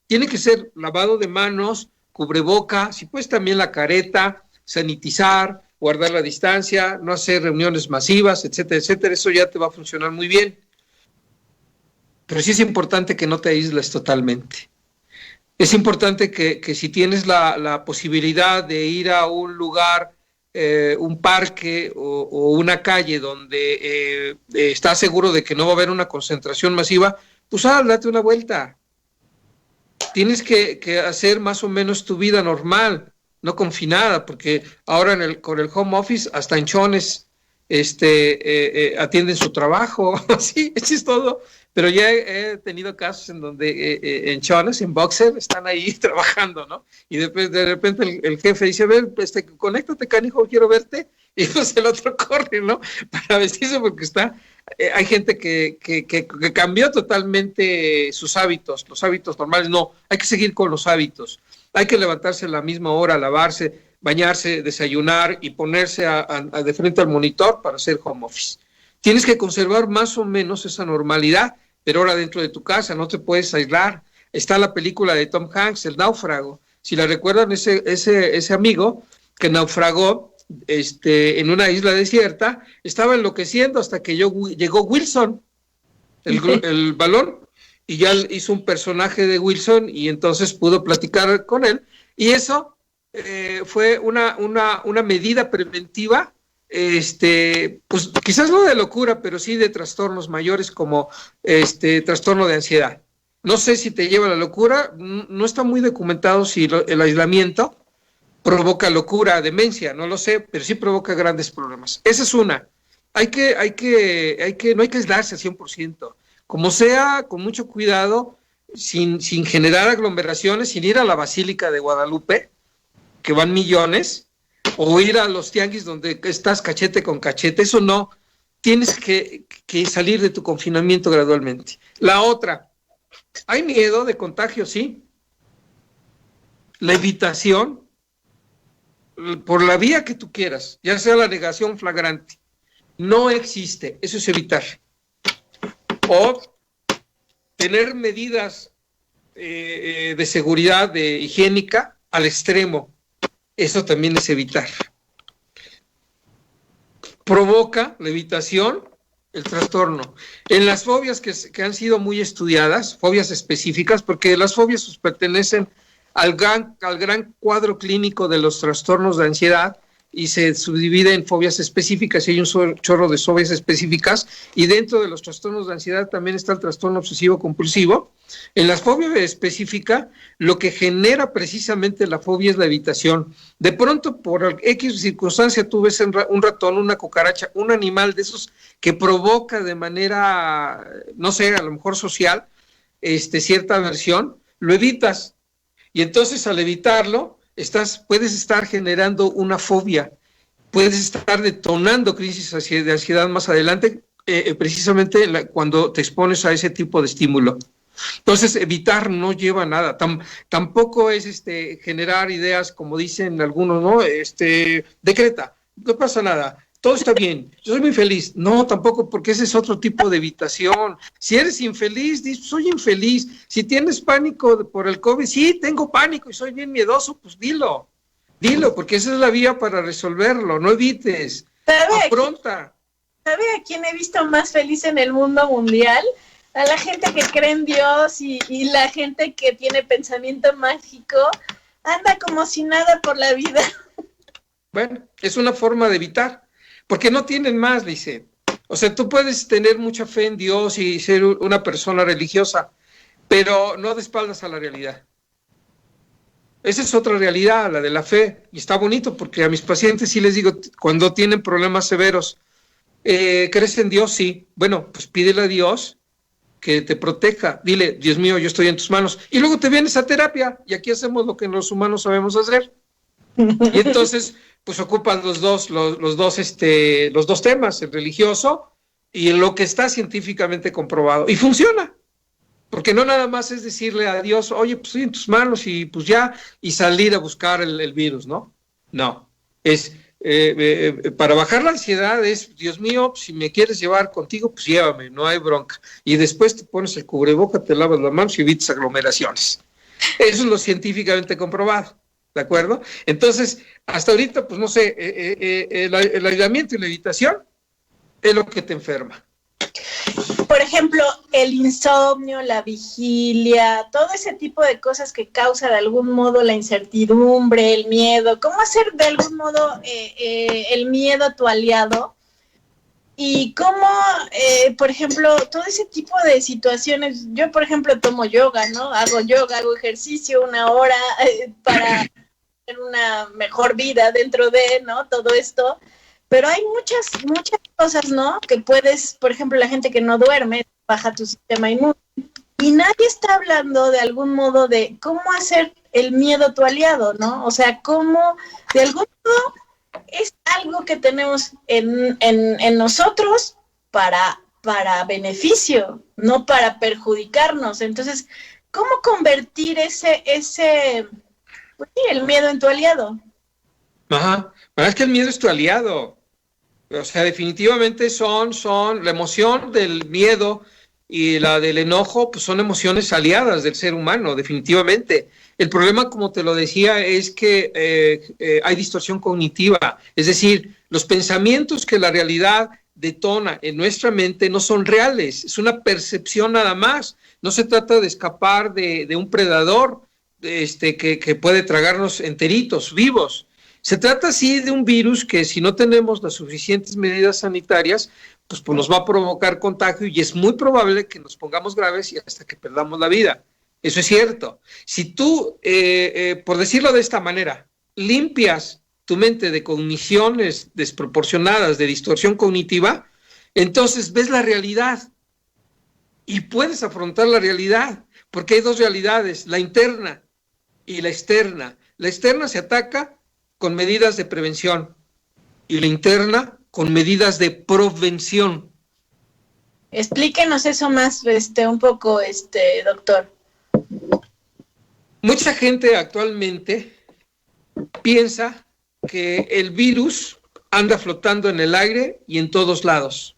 Tiene que ser lavado de manos, cubreboca, si puedes también la careta, sanitizar, guardar la distancia, no hacer reuniones masivas, etcétera, etcétera. Eso ya te va a funcionar muy bien. Pero sí es importante que no te aísles totalmente. Es importante que si tienes la posibilidad de ir a un lugar, un parque o una calle donde estás seguro de que no va a haber una concentración masiva, pues date una vuelta. Tienes que hacer más o menos tu vida normal, no confinada, porque ahora con el home office hasta hinchones atienden su trabajo, sí, eso es todo. Pero ya he tenido casos en donde hinchones, en boxer, están ahí trabajando, ¿no? Y después de repente el jefe dice, a ver, conéctate, canijo, quiero verte. Y pues el otro corre, ¿no? Para vestirse, porque hay gente que cambió totalmente sus hábitos, los hábitos normales. No, hay que seguir con los hábitos. Hay que levantarse a la misma hora, lavarse, bañarse, desayunar y ponerse de frente al monitor para hacer home office. Tienes que conservar más o menos esa normalidad, pero ahora dentro de tu casa, no te puedes aislar. Está la película de Tom Hanks, El náufrago. Si la recuerdan, ese amigo que naufragó en una isla desierta, estaba enloqueciendo hasta que llegó Wilson, el balón, y ya hizo un personaje de Wilson y entonces pudo platicar con él. Y eso fue una medida preventiva, pues quizás no de locura, pero sí de trastornos mayores como trastorno de ansiedad. No sé si te lleva a la locura, no está muy documentado si el aislamiento provoca locura, demencia, no lo sé, pero sí provoca grandes problemas. Esa es una. No hay que aislarse al 100%. Como sea, con mucho cuidado, sin generar aglomeraciones, sin ir a la Basílica de Guadalupe, que van millones, o ir a los tianguis donde estás cachete con cachete. Eso no. Tienes que salir de tu confinamiento gradualmente. La otra, hay miedo de contagio, sí. La evitación, por la vía que tú quieras, ya sea la negación flagrante, no existe. Eso es evitar. O tener medidas de seguridad, higiénica, al extremo. Eso también es evitar. Provoca la evitación, el trastorno. En las fobias que han sido muy estudiadas, fobias específicas, porque las fobias pertenecen al gran cuadro clínico de los trastornos de ansiedad y se subdivide en fobias específicas, y hay un chorro de fobias específicas, y dentro de los trastornos de ansiedad también está el trastorno obsesivo compulsivo. En la fobia específica, lo que genera precisamente la fobia es la evitación. De pronto, por X circunstancia, tú ves un ratón, una cucaracha, un animal de esos que provoca de manera, no sé, a lo mejor social, cierta aversión, lo evitas. Y entonces, al evitarlo, puedes estar generando una fobia, puedes estar detonando crisis de ansiedad más adelante, precisamente cuando te expones a ese tipo de estímulo. Entonces, evitar no lleva a nada. Tampoco es generar ideas, como dicen algunos, ¿no? Decreta, no pasa nada. todo está bien, yo soy muy feliz. No, tampoco, porque ese es otro tipo de evitación. Si eres infeliz, dices, soy infeliz. Si tienes pánico por el COVID, sí, tengo pánico y soy bien miedoso, pues dilo, porque esa es la vía para resolverlo, no evites, afronta. ¿Sabe a quién he visto más feliz en el mundo mundial? A la gente que cree en Dios y la gente que tiene pensamiento mágico, anda como si nada por la vida. Bueno, es una forma de evitar, porque no tienen más, dice. O sea, tú puedes tener mucha fe en Dios y ser una persona religiosa, pero no de espaldas a la realidad. Esa es otra realidad, la de la fe, y está bonito porque a mis pacientes sí les digo, cuando tienen problemas severos, ¿crees en Dios? Sí. Bueno, pues pídele a Dios que te proteja. Dile, Dios mío, yo estoy en tus manos. Y luego te vienes a terapia y aquí hacemos lo que los humanos sabemos hacer. Y entonces, pues ocupan los dos temas, el religioso y lo que está científicamente comprobado. Y funciona. Porque no nada más es decirle a Dios, oye, pues estoy en tus manos y pues ya, y salir a buscar el virus, ¿no? No. Es... para bajar la ansiedad es, Dios mío, si me quieres llevar contigo, pues llévame, no hay bronca. Y después te pones el cubreboca, te lavas las manos y evitas aglomeraciones. Eso es lo científicamente comprobado, ¿de acuerdo? Entonces, hasta ahorita, pues no sé, el aislamiento y la evitación es lo que te enferma. Por ejemplo, el insomnio, la vigilia, todo ese tipo de cosas que causa de algún modo la incertidumbre, el miedo. ¿Cómo hacer de algún modo el miedo tu aliado? Y cómo, por ejemplo, todo ese tipo de situaciones. Yo, por ejemplo, tomo yoga, ¿no? Hago yoga, hago ejercicio 1 hora para tener una mejor vida dentro de, ¿no? Todo esto. Pero hay muchas cosas, ¿no? Que puedes, por ejemplo, la gente que no duerme, baja tu sistema inmune. Y nadie está hablando de algún modo de cómo hacer el miedo tu aliado, ¿no? O sea, cómo, de algún modo, es algo que tenemos en nosotros para beneficio, no para perjudicarnos. Entonces, ¿cómo convertir pues sí, el miedo en tu aliado? Ajá, pero es que el miedo es tu aliado. O sea, definitivamente son la emoción del miedo y la del enojo, pues son emociones aliadas del ser humano, definitivamente. El problema, como te lo decía, es que hay distorsión cognitiva, es decir, los pensamientos que la realidad detona en nuestra mente no son reales, es una percepción nada más. No se trata de escapar de un predador que puede tragarnos enteritos, vivos. Se trata sí de un virus que si no tenemos las suficientes medidas sanitarias, pues nos va a provocar contagio y es muy probable que nos pongamos graves y hasta que perdamos la vida. Eso es cierto. Si tú, por decirlo de esta manera, limpias tu mente de cogniciones desproporcionadas, de distorsión cognitiva, entonces ves la realidad y puedes afrontar la realidad, porque hay dos realidades, la interna y la externa. La externa se ataca con medidas de prevención y la interna con medidas de prevención. Explíquenos eso más, un poco, doctor. Mucha gente actualmente piensa que el virus anda flotando en el aire y en todos lados.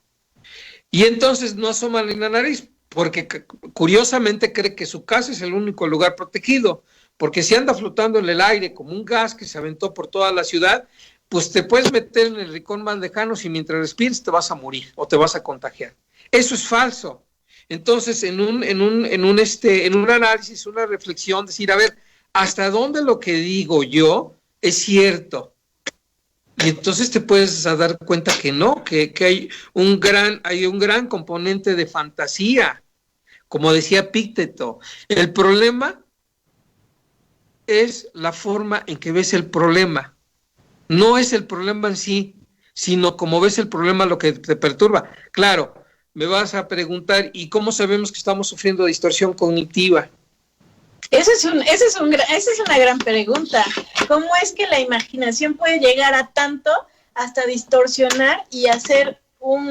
Y entonces no asoma ni la nariz, porque curiosamente cree que su casa es el único lugar protegido. Porque si anda flotando en el aire como un gas que se aventó por toda la ciudad, pues te puedes meter en el rincón más lejano y mientras respires te vas a morir o te vas a contagiar. Eso es falso. Entonces, en un análisis, una reflexión, decir, a ver, ¿hasta dónde lo que digo yo es cierto? Y entonces te puedes dar cuenta que no, que hay un gran componente de fantasía, como decía Epicteto. El problema es la forma en que ves el problema. No es el problema en sí, sino como ves el problema lo que te perturba. Claro, me vas a preguntar, ¿y cómo sabemos que estamos sufriendo distorsión cognitiva? Esa es una gran pregunta. ¿Cómo es que la imaginación puede llegar a tanto hasta distorsionar y hacer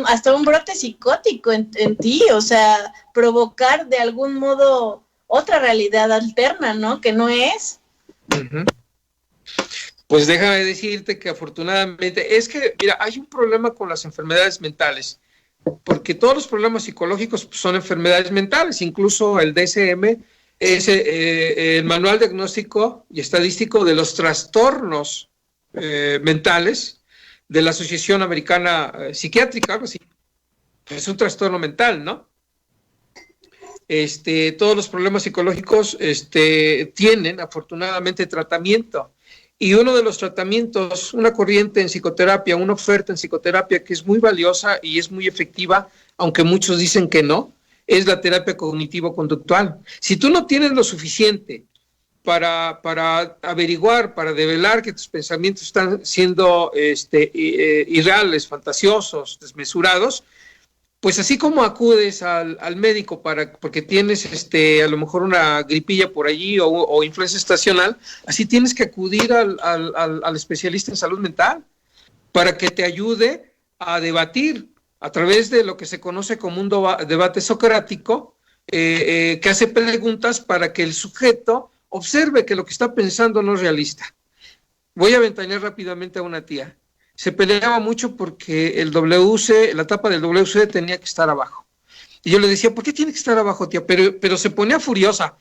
hasta un brote psicótico en ti? O sea, provocar de algún modo otra realidad alterna, ¿no? Que no es. Uh-huh. Pues déjame decirte que afortunadamente, es que, mira, hay un problema con las enfermedades mentales, porque todos los problemas psicológicos son enfermedades mentales, incluso el DSM es el Manual Diagnóstico y Estadístico de los Trastornos Mentales de la Asociación Americana Psiquiátrica, algo así. Es un trastorno mental, ¿no? Todos los problemas psicológicos tienen afortunadamente tratamiento. Y uno de los tratamientos, una corriente en psicoterapia, una oferta en psicoterapia que es muy valiosa y es muy efectiva, aunque muchos dicen que no, es la terapia cognitivo-conductual. Si tú no tienes lo suficiente para averiguar, para develar que tus pensamientos están siendo irreales, fantasiosos, desmesurados, pues así como acudes al médico porque tienes a lo mejor una gripilla por allí o influenza estacional, así tienes que acudir al especialista en salud mental para que te ayude a debatir a través de lo que se conoce como un debate socrático, que hace preguntas para que el sujeto observe que lo que está pensando no es realista. Voy a ventanear rápidamente a una tía. Se peleaba mucho porque el WC, la tapa del WC tenía que estar abajo. Y yo le decía, ¿por qué tiene que estar abajo, tía? Pero se ponía furiosa.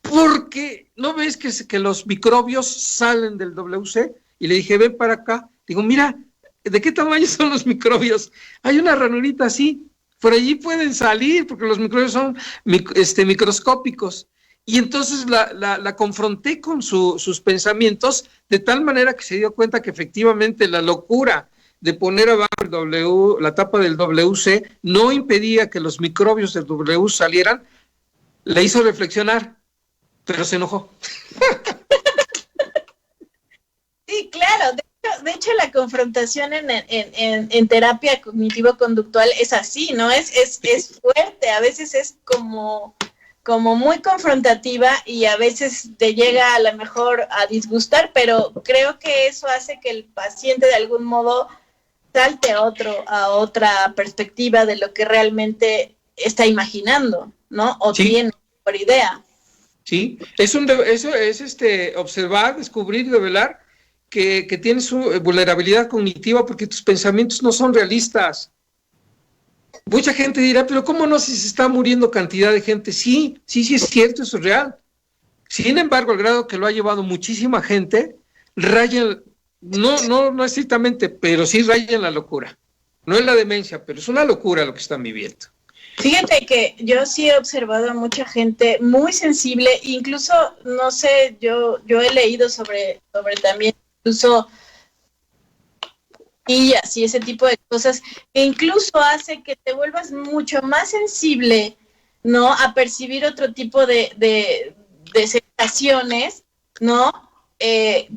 Porque ¿no ves que los microbios salen del WC? Y le dije, ven para acá. Digo, mira, ¿de qué tamaño son los microbios? Hay una ranurita así. Por allí pueden salir porque los microbios son microscópicos. Y entonces la confronté con sus pensamientos de tal manera que se dio cuenta que efectivamente la locura de poner abajo la tapa del WC no impedía que los microbios del W salieran. Le hizo reflexionar, pero se enojó. Sí, claro. De hecho, la confrontación en terapia cognitivo-conductual es así, ¿no? Es fuerte, a veces es como muy confrontativa y a veces te llega a lo mejor a disgustar, pero creo que eso hace que el paciente de algún modo salte a otra perspectiva de lo que realmente está imaginando, ¿no? O sí. Tiene por idea. Sí, eso es observar, descubrir y develar que tienes vulnerabilidad cognitiva porque tus pensamientos no son realistas. Mucha gente dirá, pero ¿cómo no si se está muriendo cantidad de gente? Sí es cierto, eso es real. Sin embargo, al grado que lo ha llevado muchísima gente, raya, no estrictamente, pero sí raya en la locura. No es la demencia, pero es una locura lo que están viviendo. Fíjate que yo sí he observado a mucha gente muy sensible, incluso, no sé, yo he leído sobre también, incluso y así ese tipo de cosas, que incluso hace que te vuelvas mucho más sensible, ¿no? A percibir otro tipo de sensaciones, ¿no?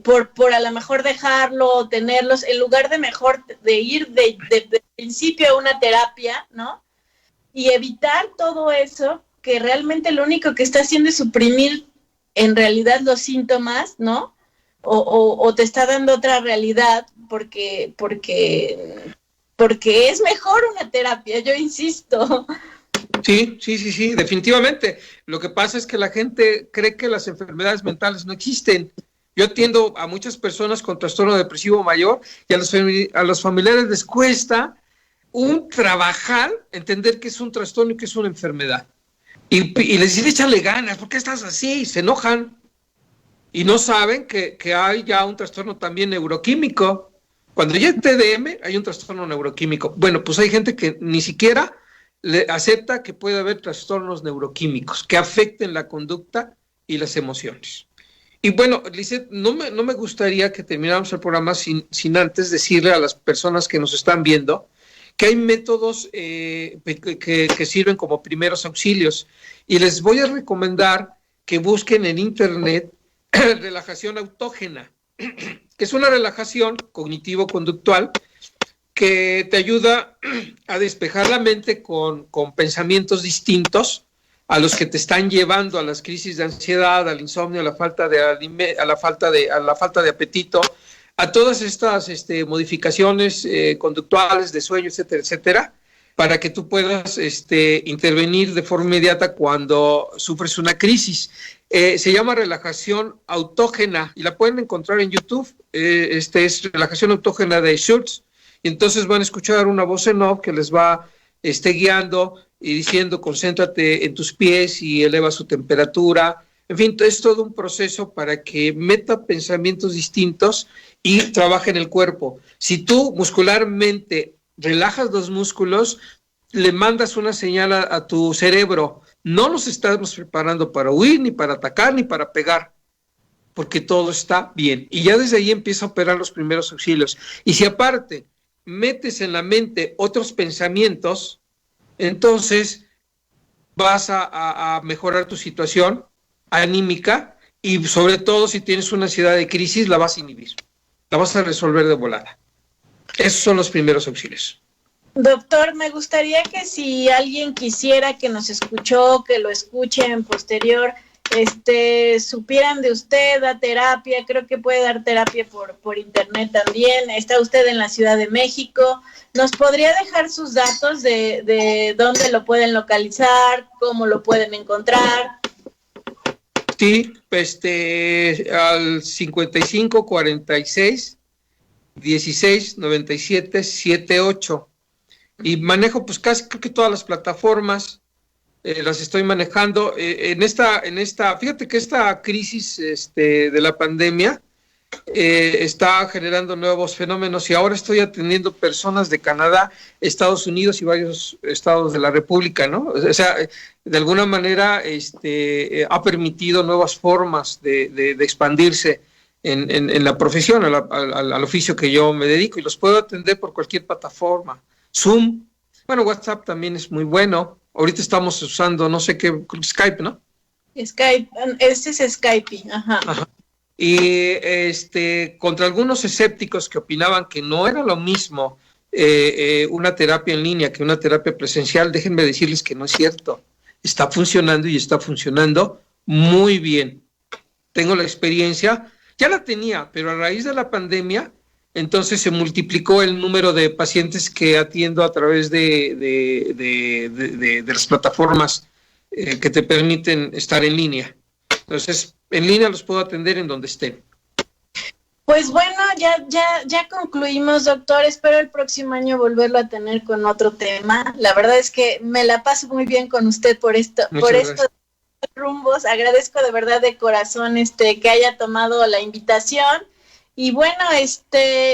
Por a lo mejor dejarlo o tenerlos, en lugar de mejor de ir de principio a una terapia, ¿no? Y evitar todo eso, que realmente lo único que está haciendo es suprimir en realidad los síntomas, ¿no? O te está dando otra realidad porque es mejor una terapia, yo insisto. Sí, definitivamente. Lo que pasa es que la gente cree que las enfermedades mentales no existen. Yo atiendo a muchas personas con trastorno depresivo mayor y a los familiares les cuesta trabajar, entender que es un trastorno y que es una enfermedad. Y les dice, échale ganas, ¿por qué estás así? Y se enojan. Y no saben que hay ya un trastorno también neuroquímico. Cuando ya hay TDM, hay un trastorno neuroquímico. Bueno, pues hay gente que ni siquiera acepta que puede haber trastornos neuroquímicos que afecten la conducta y las emociones. Y bueno, Lisette, no me gustaría que termináramos el programa sin antes decirle a las personas que nos están viendo que hay métodos que sirven como primeros auxilios. Y les voy a recomendar que busquen en internet relajación autógena, que es una relajación cognitivo-conductual que te ayuda a despejar la mente con pensamientos distintos a los que te están llevando a las crisis de ansiedad, al insomnio, a la falta de apetito, a todas estas modificaciones conductuales de sueño, etcétera, etcétera. para que tú puedas intervenir de forma inmediata cuando sufres una crisis. Se llama relajación autógena y la pueden encontrar en YouTube. Es relajación autógena de Schultz. Y entonces van a escuchar una voz en off que les va guiando y diciendo: concéntrate en tus pies y eleva su temperatura. En fin, es todo un proceso para que meta pensamientos distintos y trabaje en el cuerpo. Si tú muscularmente relajas los músculos, le mandas una señal a tu cerebro: no nos estamos preparando para huir, ni para atacar, ni para pegar, porque todo está bien. Y ya desde ahí empieza a operar los primeros auxilios. Y si aparte metes en la mente otros pensamientos, entonces vas a mejorar tu situación anímica, y sobre todo si tienes una ansiedad de crisis, la vas a inhibir, la vas a resolver de volada. Esos son los primeros auxilios. Doctor, me gustaría que si alguien quisiera que nos escuchó, que lo escuche en posterior, supieran de usted, da terapia, creo que puede dar terapia por internet también. Está usted en la Ciudad de México. ¿Nos podría dejar sus datos de dónde lo pueden localizar, cómo lo pueden encontrar? Sí, al 55 46 16 97 78. Y manejo pues casi creo que todas las plataformas, las estoy manejando. En esta, fíjate que esta crisis de la pandemia está generando nuevos fenómenos, y ahora estoy atendiendo personas de Canadá, Estados Unidos y varios estados de la República, ¿no? O sea, de alguna manera ha permitido nuevas formas de expandirse en la profesión, al oficio que yo me dedico, y los puedo atender por cualquier plataforma. Zoom, bueno, WhatsApp también es muy bueno. Ahorita estamos usando, no sé qué, Skype, ¿no? Skype, este es Skype, ajá. Ajá. Y contra algunos escépticos que opinaban que no era lo mismo una terapia en línea que una terapia presencial, déjenme decirles que no es cierto. Está funcionando, y está funcionando muy bien. Tengo la experiencia, ya la tenía, pero a raíz de la pandemia, entonces se multiplicó el número de pacientes que atiendo a través de las plataformas que te permiten estar en línea. Entonces, en línea los puedo atender en donde estén. Pues bueno, ya concluimos, doctor. Espero el próximo año volverlo a tener con otro tema. La verdad es que me la paso muy bien con usted por estos rumbos. Agradezco de verdad de corazón que haya tomado la invitación. Y bueno,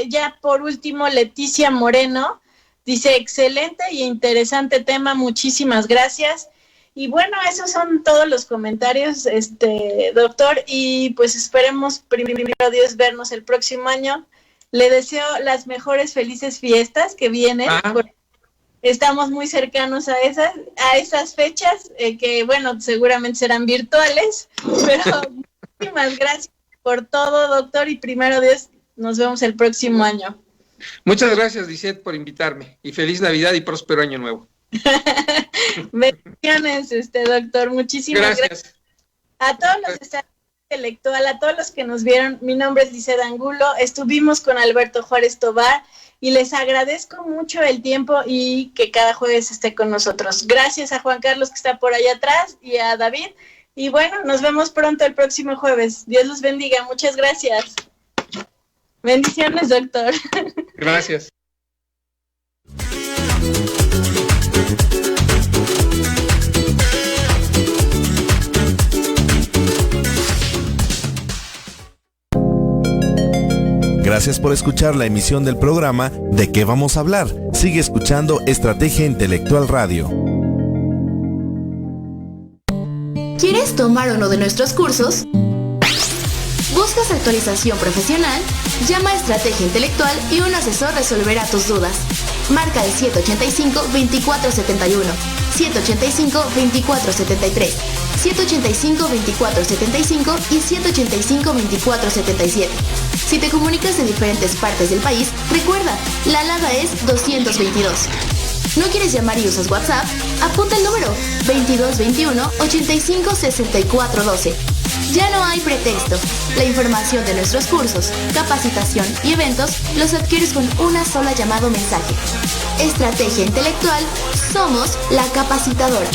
ya por último, Leticia Moreno dice: excelente y interesante tema, muchísimas gracias. Y bueno, esos son todos los comentarios, doctor, y pues esperemos, primero Dios, vernos el próximo año. Le deseo las mejores felices fiestas que vienen. Estamos muy cercanos a esas fechas, que bueno, seguramente serán virtuales, pero muchísimas gracias por todo, doctor, y primero Dios, nos vemos el próximo año. Muchas gracias, Lisette, por invitarme, y feliz Navidad y próspero año nuevo. Bendiciones, doctor, muchísimas gracias. A todos los intelectual, a todos los que nos vieron, mi nombre es Lisette Angulo, estuvimos con Alberto Juárez Tobar, y les agradezco mucho el tiempo y que cada jueves esté con nosotros. Gracias a Juan Carlos, que está por allá atrás, y a David. Y bueno, nos vemos pronto el próximo jueves. Dios los bendiga. Muchas gracias. Bendiciones, doctor. Gracias. Gracias por escuchar la emisión del programa ¿De qué vamos a hablar? Sigue escuchando Estrategia Intelectual Radio. ¿Quieres tomar uno de nuestros cursos? ¿Buscas actualización profesional? Llama a Estrategia Intelectual y un asesor resolverá tus dudas. Marca el 785-2471, 785-2473, 785-2475 y 785-2477. Si te comunicas en diferentes partes del país, recuerda, la alada es 222. ¿No quieres llamar y usas WhatsApp? Apunta el número 2221 85 64 12. Ya no hay pretexto. La información de nuestros cursos, capacitación y eventos los adquieres con una sola llamada o mensaje. Estrategia Intelectual, somos la capacitadora.